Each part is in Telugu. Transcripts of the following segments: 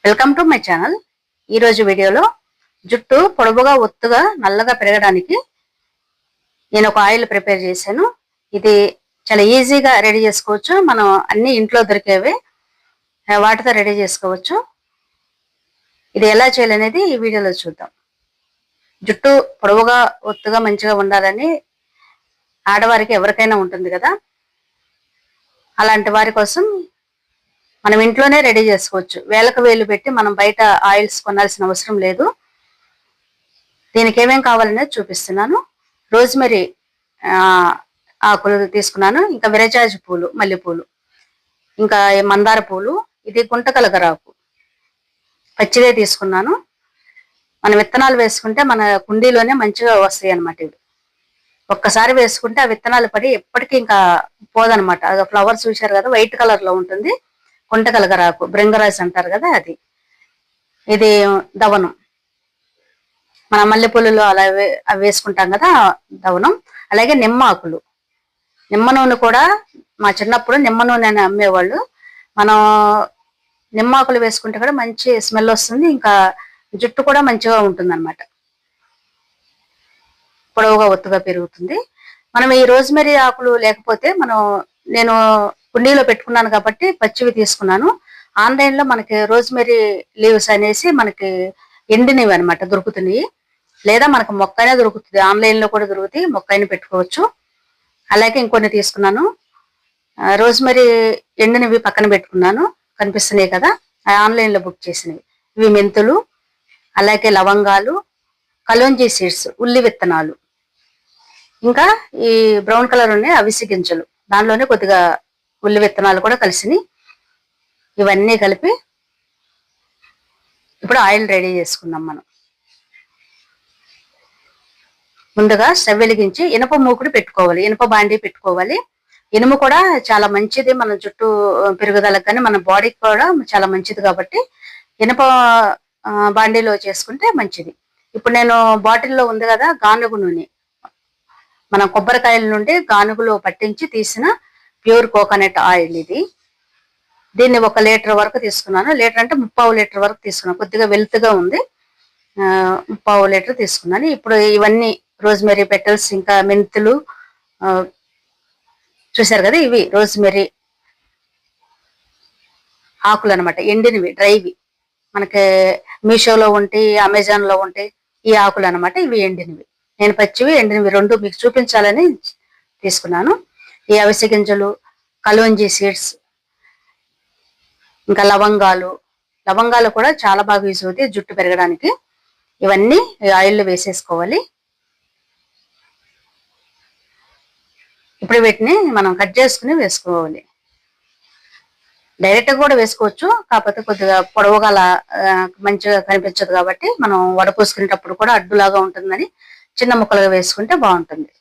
Welcome to my channel. ఈరోజు వీడియోలో జుట్టు పొడవుగా ఒత్తుగా నల్లగా పెరగడానికి నేను ఒక ఆయిల్ ప్రిపేర్ చేశాను. ఇది చాలా ఈజీగా రెడీ చేసుకోవచ్చు. మనం అన్ని ఇంట్లో దొరికేవే వాటితో రెడీ చేసుకోవచ్చు. ఇది ఎలా చేయాలనేది ఈ వీడియోలో చూద్దాం. జుట్టు పొడవుగా ఒత్తుగా మంచిగా ఉండాలని ఆడవారికి ఎవరికైనా ఉంటుంది కదా. అలాంటి వారి కోసం మనం ఇంట్లోనే రెడీ చేసుకోవచ్చు. వేలకు వేలు పెట్టి మనం బయట ఆయిల్స్ కొనాల్సిన అవసరం లేదు. దీనికి ఏమేం కావాలనేది చూపిస్తున్నాను. రోజ్మెరీ ఆకులు తీసుకున్నాను, ఇంకా విరజాజి పూలు, మల్లెపూలు, ఇంకా మందార పూలు, ఇది గుంటకలగరాకు పచ్చిదే తీసుకున్నాను. మనం విత్తనాలు వేసుకుంటే మన కుండీలోనే మంచిగా వస్తాయి అన్నమాట. ఇవి ఒక్కసారి వేసుకుంటే ఆ విత్తనాలు పడి ఎప్పటికీ ఇంకా పోదనమాట. అది ఫ్లవర్స్ చూశారు కదా, వైట్ కలర్ లో ఉంటుంది. గుంటకలగరాకు, భృంగరాజ్ అంటారు కదా అది. ఇది దవనం, మన మల్లెపూలలో అలా అవి వేసుకుంటాం కదా దవనం. అలాగే నిమ్మ ఆకులు, నిమ్మ నూనె కూడా మా చిన్నప్పుడు నిమ్మ నూనె అని అమ్మేవాళ్ళు. మనం నిమ్మాకులు వేసుకుంటే కూడా మంచి స్మెల్ వస్తుంది, ఇంకా జుట్టు కూడా మంచిగా ఉంటుంది అనమాట, పొడవుగా ఒత్తుగా పెరుగుతుంది. మనం ఈ రోజ్మెరీ ఆకులు లేకపోతే నేను కుండీలో పెట్టుకున్నాను కాబట్టి పచ్చివి తీసుకున్నాను. ఆన్లైన్ లో మనకి రోజ్మెరీ లీవ్స్ అనేసి మనకి ఎండినవి అనమాట దొరుకుతున్నాయి, లేదా మనకు మొక్కైనా దొరుకుతుంది. ఆన్లైన్ లో కూడా దొరుకుతాయి, మొక్కైనా పెట్టుకోవచ్చు. అలాగే ఇంకొన్ని తీసుకున్నాను. రోజ్మెరీ ఎండినవి పక్కన పెట్టుకున్నాను, కనిపిస్తున్నాయి కదా, ఆన్లైన్ లో బుక్ చేసినవి. ఇవి మెంతులు, అలాగే లవంగాలు, కలోంజీ సీడ్స్, ఉల్లి విత్తనాలు, ఇంకా ఈ బ్రౌన్ కలర్ ఉన్నాయి అవిసి గింజలు, దానిలోనే కొద్దిగా ఉల్లి విత్తనాలు కూడా కలిసినాయి. ఇవన్నీ కలిపి ఇప్పుడు ఆయిల్ రెడీ చేసుకుందాం. మనం ముందుగా స్టవ్ వెలిగించి ఇనుప మూకుడు పెట్టుకోవాలి, ఇనుప బాండీ పెట్టుకోవాలి. ఇనుము కూడా చాలా మంచిది మన జుట్టు పెరుగుదలకు, కానీ మన బాడీకి కూడా చాలా మంచిది కాబట్టి ఇనుప బాండీలో చేసుకుంటే మంచిది. ఇప్పుడు నేను బాటిల్లో ఉంది కదా గానుగు నూనె, మనం కొబ్బరికాయల నుండి గానుగులో పట్టించి తీసిన ప్యూర్ కోకోనట్ ఆయిల్ ఇది. దీన్ని 1 లీటర్ వరకు తీసుకున్నాను. లీటర్ అంటే 3/4 లీటర్ వరకు తీసుకున్నాను, కొద్దిగా వెల్త్గా ఉంది. 3/4 లీటర్ తీసుకున్నాను. ఇప్పుడు ఇవన్నీ రోజ్మెరీ పెటల్స్, ఇంకా మెంతులు చూసారు కదా, ఇవి రోజ్మెరీ ఆకులు అనమాట, ఎండినవి, డ్రైవి. మనకి మీషోలో ఉంటాయి, అమెజాన్ లో ఉంటాయి ఈ ఆకులు అనమాట. ఇవి ఎండినవి, నేను పచ్చివి ఎండినవి రెండు మీకు చూపించాలని తీసుకున్నాను. ఈ అవిసె గింజలు, కలోంజీ సీడ్స్, ఇంకా లవంగాలు కూడా చాలా బాగా యూజ్ అవుతాయి జుట్టు పెరగడానికి. ఇవన్నీ ఆయిల్లో వేసేసుకోవాలి. ఇప్పుడు వీటిని మనం కట్ చేసుకుని వేసుకోవాలి. డైరెక్ట్ గా కూడా వేసుకోవచ్చు, కాకపోతే కొద్దిగా పొడవుగా మంచిగా కనిపించదు కాబట్టి మనం వడపోసుకునేటప్పుడు కూడా అడ్డులాగా ఉంటుందని చిన్న ముక్కలుగా వేసుకుంటే బాగుంటుంది.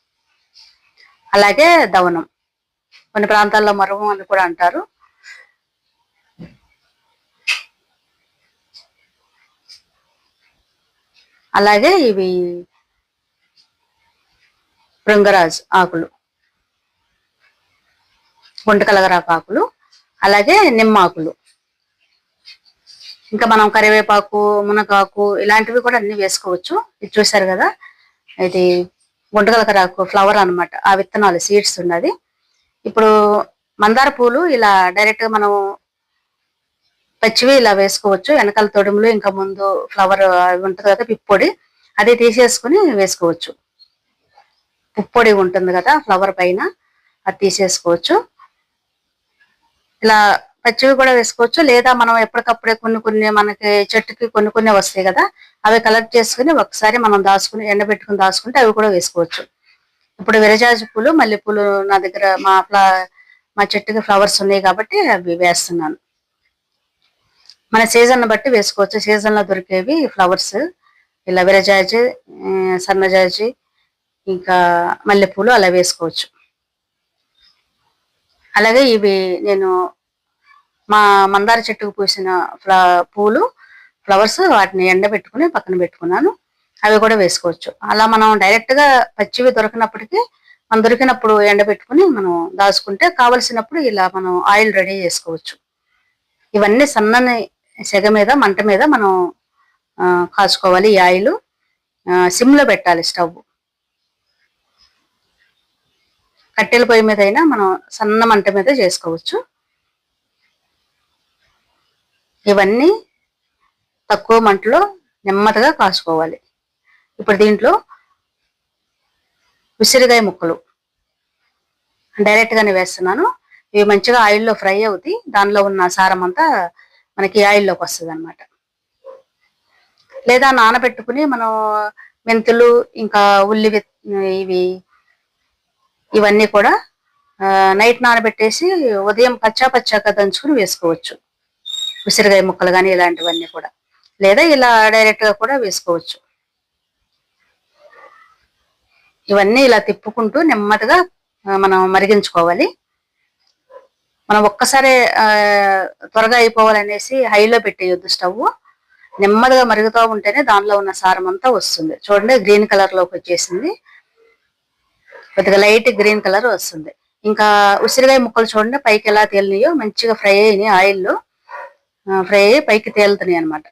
అలాగే దవనం, కొన్ని ప్రాంతాల్లో మరువం అని కూడా అంటారు. అలాగే ఇవి భృంగరాజ్ ఆకులు, గుంటకలగరాకు ఆకులు, అలాగే నిమ్మాకులు, ఇంకా మనం కరివేపాకు, మునగాకు ఇలాంటివి కూడా అన్ని వేసుకోవచ్చు. ఇది చూసారు కదా, ఇది గుంటకలగరాకు ఫ్లవర్ అనమాట, ఆ విత్తనాలు సీడ్స్ ఉన్నది. ఇప్పుడు మందార పూలు ఇలా డైరెక్ట్ గా మనం పచ్చివి ఇలా వేసుకోవచ్చు. వెనకాల తొడుములు, ఇంకా ముందు ఫ్లవర్ ఉంటుంది కదా పిప్పొడి, అది తీసేసుకుని వేసుకోవచ్చు. పుప్పొడి ఉంటుంది కదా ఫ్లవర్ పైన, అది తీసేసుకోవచ్చు. ఇలా పచ్చివి కూడా వేసుకోవచ్చు, లేదా మనం ఎప్పటికప్పుడే కొన్ని మనకి చెట్టుకి కొన్ని వస్తాయి కదా, అవి కలెక్ట్ చేసుకుని ఒకసారి మనం దాచుకుని ఎండబెట్టుకుని దాచుకుంటే అవి కూడా వేసుకోవచ్చు. ఇప్పుడు విరజాజి పూలు, మల్లెపూలు నా దగ్గర మా చెట్టుకి ఫ్లవర్స్ ఉన్నాయి కాబట్టి అవి వేస్తున్నాను. మన సీజన్ బట్టి వేసుకోవచ్చు, సీజన్ లో దొరికేవి ఫ్లవర్స్. ఇలా విరజాజి, సన్నజాజి, ఇంకా మల్లెపూలు అలా వేసుకోవచ్చు. అలాగే ఇవి నేను మా మందార చెట్టుకు పూసిన పూలు, ఫ్లవర్స్, వాటిని ఎండబెట్టుకుని పక్కన పెట్టుకున్నాను. అవి కూడా వేసుకోవచ్చు. అలా మనం డైరెక్ట్ గా పచ్చివి దొరికినప్పటికీ మనం దొరికినప్పుడు ఎండబెట్టుకుని మనం దాచుకుంటే కావలసినప్పుడు ఇలా మనం ఆయిల్ రెడీ చేసుకోవచ్చు. ఇవన్నీ సన్నని సెగ మీద మంట మీద మనం కాచుకోవాలి. ఈ ఆయిల్ సిమ్ లో పెట్టాలి స్టవ్. కట్టెల పొయ్యి మీద అయినా మనం సన్న మంట మీద చేసుకోవచ్చు. ఇవన్నీ తక్కువ మంటలో నెమ్మదిగా కాచుకోవాలి. ఇప్పుడు దీంట్లో ఉసిరికాయ ముక్కలు డైరెక్ట్ గానే వేస్తున్నాను. ఇవి మంచిగా ఆయిల్లో ఫ్రై అవుతాయి. దానిలో ఉన్న సారం అంతా మనకి ఆయిల్లోకి వస్తుంది అనమాట. లేదా నానబెట్టుకుని మనం మెంతులు ఇంకా ఇవన్నీ కూడా నైట్ నానబెట్టేసి ఉదయం పచ్చాగా దంచుకుని వేసుకోవచ్చు. ఉసిరికాయ ముక్కలు కానీ ఇలాంటివన్నీ కూడా, లేదా ఇలా డైరెక్ట్ గా కూడా వేసుకోవచ్చు. ఇవన్నీ ఇలా తిప్పుకుంటూ నెమ్మదిగా మనం మరిగించుకోవాలి. మనం ఒక్కసారి త్వరగా అయిపోవాలనేసి హైలో పెట్టేయొద్దు స్టవ్. నెమ్మదిగా మరుగుతూ ఉంటేనే దానిలో ఉన్న సారం అంతా వస్తుంది. చూడండి, గ్రీన్ కలర్ లోకి వచ్చేసింది. కొద్దిగా లైట్ గ్రీన్ కలర్ వస్తుంది. ఇంకా ఉసిరికాయ ముక్కలు చూడండి పైకి ఎలా తేలినాయో, మంచిగా ఫ్రై అయినాయి. ఆయిల్లో ఫ్రై అయ్యి పైకి తేలుతున్నాయి అనమాట.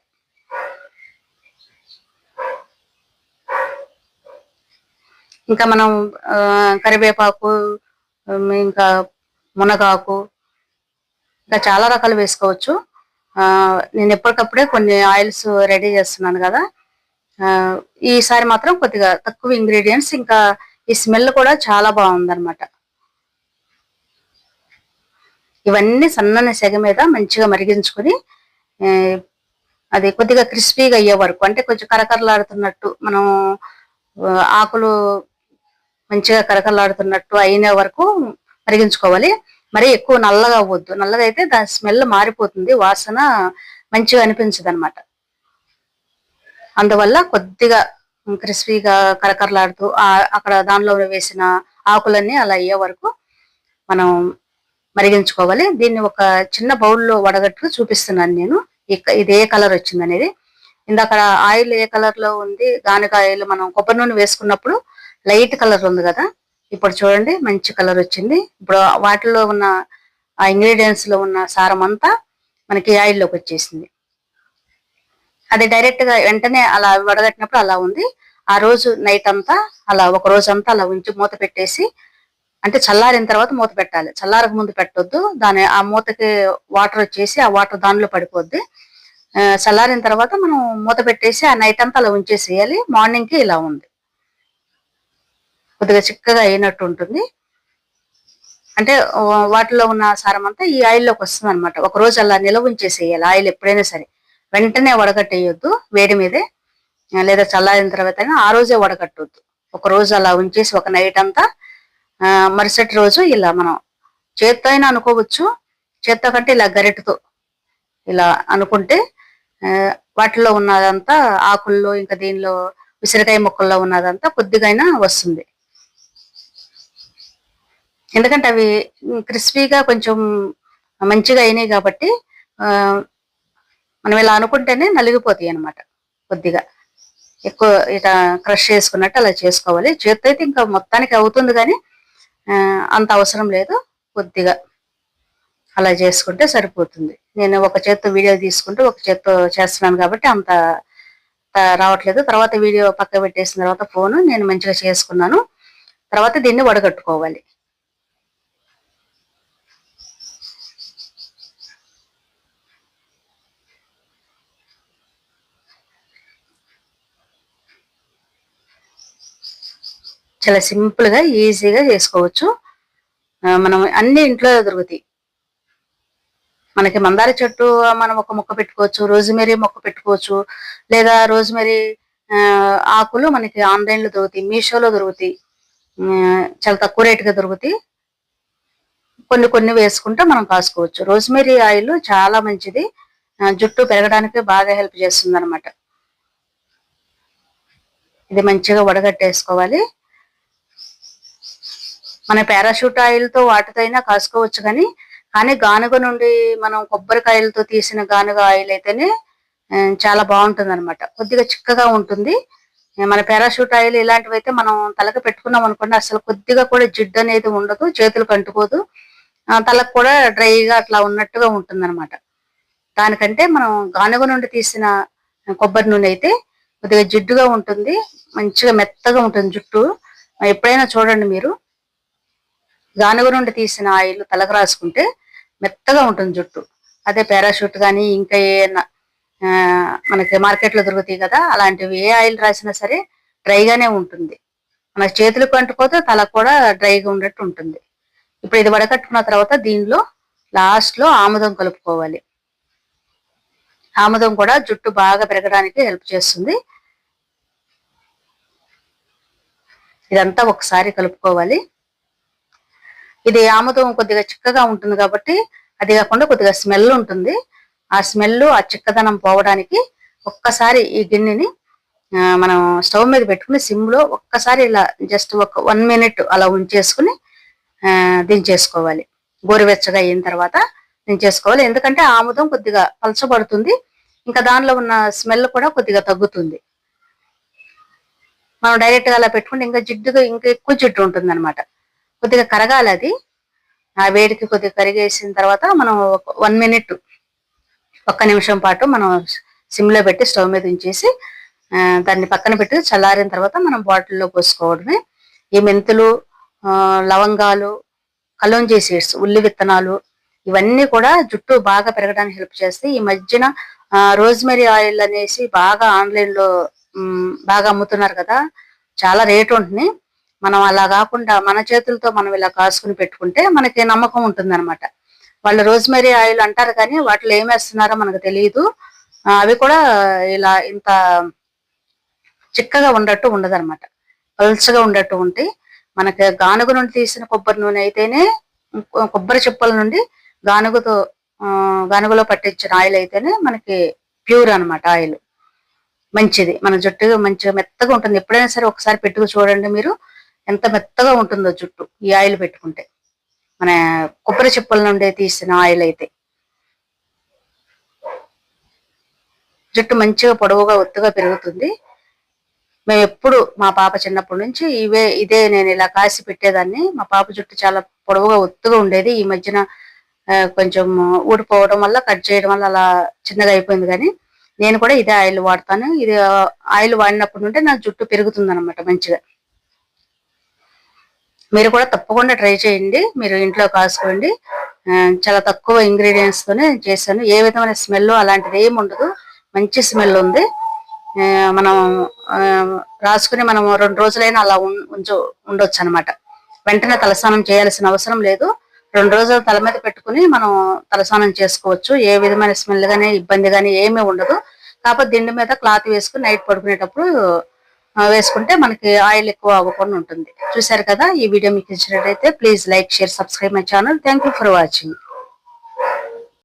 ఇంకా మనం కరివేపాకు, ఇంకా మునగాకు, ఇంకా చాలా రకాలు వేసుకోవచ్చు. నేను ఎప్పటికప్పుడే కొన్ని ఆయిల్స్ రెడీ చేస్తున్నాను కదా. ఈసారి మాత్రం కొద్దిగా తక్కువ ఇంగ్రీడియంట్స్, ఇంకా ఈ స్మెల్ కూడా చాలా బాగుందన్నమాట. ఇవన్నీ సన్నని సెగ మీద మంచిగా మరిగించుకుని అది కొద్దిగా క్రిస్పీగా అయ్యే వరకు, అంటే కొంచెం కరకరలాడుతున్నట్టు, మనం ఆకులు మంచిగా కరకరలాడుతున్నట్టు అయిన వరకు మరిగించుకోవాలి. మరి ఎక్కువ నల్లగా అవ్వద్దు. నల్లగా అయితే దాని స్మెల్ మారిపోతుంది, వాసన మంచిగా అనిపించదు అనమాట. అందువల్ల కొద్దిగా క్రిస్పీగా కరకరలాడుతూ అక్కడ దానిలో వేసిన ఆకులన్నీ అలా అయ్యే వరకు మనం మరిగించుకోవాలి. దీన్ని ఒక చిన్న బౌల్లో వడగట్టు చూపిస్తున్నాను నేను, ఇది ఏ కలర్ వచ్చింది అనేది. ఇందాక ఆయిల్ ఏ కలర్ లో ఉంది, గానుగ ఆయిల్ మనం కొబ్బరి నూనె వేసుకున్నప్పుడు లైట్ కలర్ ఉంది కదా, ఇప్పుడు చూడండి మంచి కలర్ వచ్చింది. ఇప్పుడు వాటిలో ఉన్న ఆ ఇంగ్రీడియంట్స్ లో ఉన్న సారం అంతా మనకి ఆయిల్లోకి వచ్చేసింది. అది డైరెక్ట్ గా వెంటనే అలా వడగట్టినప్పుడు అలా ఉంది. ఆ రోజు నైట్ అంతా అలా, ఒక రోజు అంతా అలా ఉంచి మూత పెట్టేసి, అంటే చల్లారిన తర్వాత మూత పెట్టాలి. చల్లారక ముందు పెట్టొద్దు. ఆ మూతకి వాటర్ వచ్చేసి ఆ వాటర్ దానిలో పడిపోద్ది. చల్లారిన తర్వాత మనం మూత పెట్టేసి ఆ నైట్ అంతా అలా ఉంచేసేయాలి. మార్నింగ్ కి ఇలా ఉంది, కొద్దిగా చిక్కగా అయినట్టు ఉంటుంది. అంటే వాటిలో ఉన్న సారం అంతా ఈ ఆయిల్లోకి వస్తుంది అనమాట. ఒక రోజు అలా నిలవ ఉంచేసేయాలి ఆయిల్ ఎప్పుడైనా సరే. వెంటనే వడగట్టేయొద్దు వేడి మీదే, లేదా చల్లారిన తర్వాత ఆ రోజే వడగట్టొద్దు. ఒక రోజు అలా ఉంచేసి ఒక నైట్ అంతా మరుసటి రోజు ఇలా మనం చేత్తో అయినా అనుకోవచ్చు. చేత్తో కంటే ఇలా గరిటతో ఇలా అనుకుంటే వాటిలో ఉన్నదంతా, ఆకుల్లో ఇంకా దీనిలో ఉసిరికాయ ముక్కల్లో ఉన్నదంతా కొద్దిగైనా వస్తుంది. ఎందుకంటే అవి క్రిస్పీగా కొంచెం మంచిగా అయినాయి కాబట్టి మనం ఇలా అనుకుంటేనే నలిగిపోతాయి అనమాట. కొద్దిగా ఎక్కువ ఇట్లా క్రష్ చేసుకున్నట్టు అలా చేసుకోవాలి. చేత్తో అయితే ఇంకా మొత్తానికి అవుతుంది, కానీ అంత అవసరం లేదు. కొద్దిగా అలా చేసుకుంటే సరిపోతుంది. నేను ఒక చేత్తో వీడియో తీసుకుంటూ ఒక చేత్తో చేస్తున్నాను కాబట్టి అంత రావట్లేదు. తర్వాత వీడియో పక్క పెట్టేసిన తర్వాత ఫోను నేను మంచిగా చేసుకున్నాను. తర్వాత దీన్ని వడగట్టుకోవాలి. చాలా సింపుల్ గా ఈజీగా చేసుకోవచ్చు. మనం అన్ని ఇంట్లో దొరుకుతాయి. మనకి మందార చెట్టు మనం ఒక మొక్క పెట్టుకోవచ్చు, రోజ్మెరీ మొక్క పెట్టుకోవచ్చు, లేదా రోజ్మెరీ ఆకులు మనకి ఆన్లైన్ లో దొరుకుతాయి, మీషోలో దొరుకుతాయి. చాలా తక్కువ రేటుగా దొరుకుతాయి. కొన్ని కొన్ని వేసుకుంటే మనం కాసుకోవచ్చు. రోజ్మెరీ ఆయిల్ చాలా మంచిది, జుట్టు పెరగడానికి బాగా హెల్ప్ చేస్తుంది అనమాట. ఇది మంచిగా వడగట్టేసుకోవాలి. మన పారాషూట్ ఆయిల్ తో వాటితో అయినా కాసుకోవచ్చు, కానీ గానుగ నుండి మనం కొబ్బరికాయలతో తీసిన గానుగ ఆయిల్ అయితేనే చాలా బాగుంటుంది అనమాట. కొద్దిగా చిక్కగా ఉంటుంది. మన పారాషూట్ ఆయిల్ ఇలాంటివి అయితే మనం తలకు పెట్టుకున్నాం అనుకోండి, అసలు కొద్దిగా కూడా జిడ్డు అనేది ఉండదు, చేతులకు అంటుకోదు, తలకు కూడా డ్రైగా అట్లా ఉన్నట్టుగా ఉంటుంది అనమాట. దానికంటే మనం గానుగ నుండి తీసిన కొబ్బరి నూనె అయితే కొద్దిగా జిడ్డుగా ఉంటుంది, మంచిగా మెత్తగా ఉంటుంది జుట్టు. ఎప్పుడైనా చూడండి మీరు, గానుగ నుండి తీసిన ఆయిల్ తలకు రాసుకుంటే మెత్తగా ఉంటుంది జుట్టు. అదే పారాషూట్ కానీ ఇంకా ఏమైనా మనకి మార్కెట్లో దొరుకుతాయి కదా, అలాంటివి ఏ ఆయిల్ రాసినా సరే డ్రైగానే ఉంటుంది. మన చేతులకు అంటుకోతే తలకు కూడా డ్రైగా ఉన్నట్టు ఉంటుంది. ఇప్పుడు ఇది వడకట్టుకున్న తర్వాత దీనిలో లాస్ట్ లో ఆముదం కలుపుకోవాలి. ఆముదం కూడా జుట్టు బాగా పెరగడానికి హెల్ప్ చేస్తుంది. ఇదంతా ఒకసారి కలుపుకోవాలి. ఇది ఆముదం కొద్దిగా చిక్కగా ఉంటుంది కాబట్టి, అది కాకుండా కొద్దిగా స్మెల్ ఉంటుంది. ఆ స్మెల్ ఆ చిక్కదనం పోవడానికి ఒక్కసారి ఈ గిన్నెని మనం స్టవ్ మీద పెట్టుకుని సిమ్ లో ఒక్కసారి ఇలా జస్ట్ ఒక 1 మినిట్ అలా ఉంచేసుకుని దించేసుకోవాలి. గోరువెచ్చగా అయిన తర్వాత దించేసుకోవాలి. ఎందుకంటే ఆముదం కొద్దిగా పలచబడుతుంది, ఇంకా దానిలో ఉన్న స్మెల్ కూడా కొద్దిగా తగ్గుతుంది. మనం డైరెక్ట్ గా అలా పెట్టుకుంటే ఇంకా ఎక్కువ జిడ్డు ఉంటుంది అనమాట. కొద్దిగా కరగాలి అది. ఆ వేడికి కొద్దిగా కరిగేసిన తర్వాత మనం 1 మినిట్, 1 నిమిషం పాటు మనం సిమ్ లో పెట్టి స్టవ్ మీద ఉంచేసి దాన్ని పక్కన పెట్టి చల్లారిన తర్వాత మనం బాటిల్లో పోసుకోవడమే. ఈ మెంతులు, లవంగాలు, కలోంజీ సీడ్స్, ఉల్లి విత్తనాలు, ఇవన్నీ కూడా జుట్టు బాగా పెరగడానికి హెల్ప్ చేస్తాయి. ఈ మధ్యన రోజ్మెరీ ఆయిల్ అనేసి బాగా ఆన్లైన్ లో బాగా అమ్ముతున్నారు కదా, చాలా రేటు ఉంటుంది. మనం అలా కాకుండా మన చేతులతో మనం ఇలా కాసుకుని పెట్టుకుంటే మనకి నమ్మకం ఉంటుంది అనమాట. వాళ్ళు రోజ్మెరీ ఆయిల్ అంటారు కానీ వాటిలో ఏం వేస్తున్నారో మనకు తెలియదు. అవి కూడా ఇలా ఇంత చిక్కగా ఉండట్టు ఉండదన్నమాట, పల్చగా ఉండట్టు ఉంటాయి. మనకి గానుగ నుండి తీసిన కొబ్బరి నూనె అయితేనే, కొబ్బరి చిప్పల నుండి గానుగలో పట్టించిన ఆయిల్ అయితేనే మనకి ప్యూర్ అనమాట ఆయిల్. మంచిది, మన జుట్టు మంచిగా మెత్తగా ఉంటుంది. ఎప్పుడైనా సరే ఒకసారి పెట్టుకు చూడండి మీరు, ఎంత మెత్తగా ఉంటుందో జుట్టు ఈ ఆయిల్ పెట్టుకుంటే, మన కొబ్బరి చిప్పల నుండి తీసిన ఆయిల్ అయితే. జుట్టు మంచిగా పొడవుగా ఒత్తుగా పెరుగుతుంది. మేము ఎప్పుడు మా పాప చిన్నప్పటి నుంచి ఇదే నేను ఇలా కాసి పెట్టేదాన్ని. మా పాప జుట్టు చాలా పొడవుగా ఒత్తుగా ఉండేది. ఈ మధ్యన కొంచెం ఊడిపోవడం వల్ల, కట్ చేయడం వల్ల అలా చిన్నగా అయిపోయింది. కానీ నేను కూడా ఇదే ఆయిల్ వాడతాను. ఇది ఆయిల్ వాడినప్పటి నుండి నా జుట్టు పెరుగుతుంది అనమాట మంచిగా. మీరు కూడా తప్పకుండా ట్రై చేయండి, మీరు ఇంట్లో కాసుకోండి. చాలా తక్కువ ఇంగ్రీడియంట్స్ తోనే చేశాను. ఏ విధమైన స్మెల్ అలాంటిది ఏమి ఉండదు, మంచి స్మెల్ ఉంది. మనం రాసుకుని మనం 2 రోజులైనా అలా ఉండొచ్చు అనమాట. వెంటనే తలస్నానం చేయాల్సిన అవసరం లేదు. 2 రోజులు తల మీద పెట్టుకుని మనం తలస్నానం చేసుకోవచ్చు. ఏ విధమైన స్మెల్ గానీ ఇబ్బంది గానీ ఏమీ ఉండదు. కాకపోతే దిండు మీద క్లాత్ వేసుకుని నైట్ పడుకునేటప్పుడు వేసుకుంటే మనకి ఆయిల్ ఎక్కువ అవ్వకుండా ఉంటుంది. చూసారు కదా, ఈ వీడియో మీకు నచ్చినట్లయితే please like, share, subscribe my channel. Thank you for watching.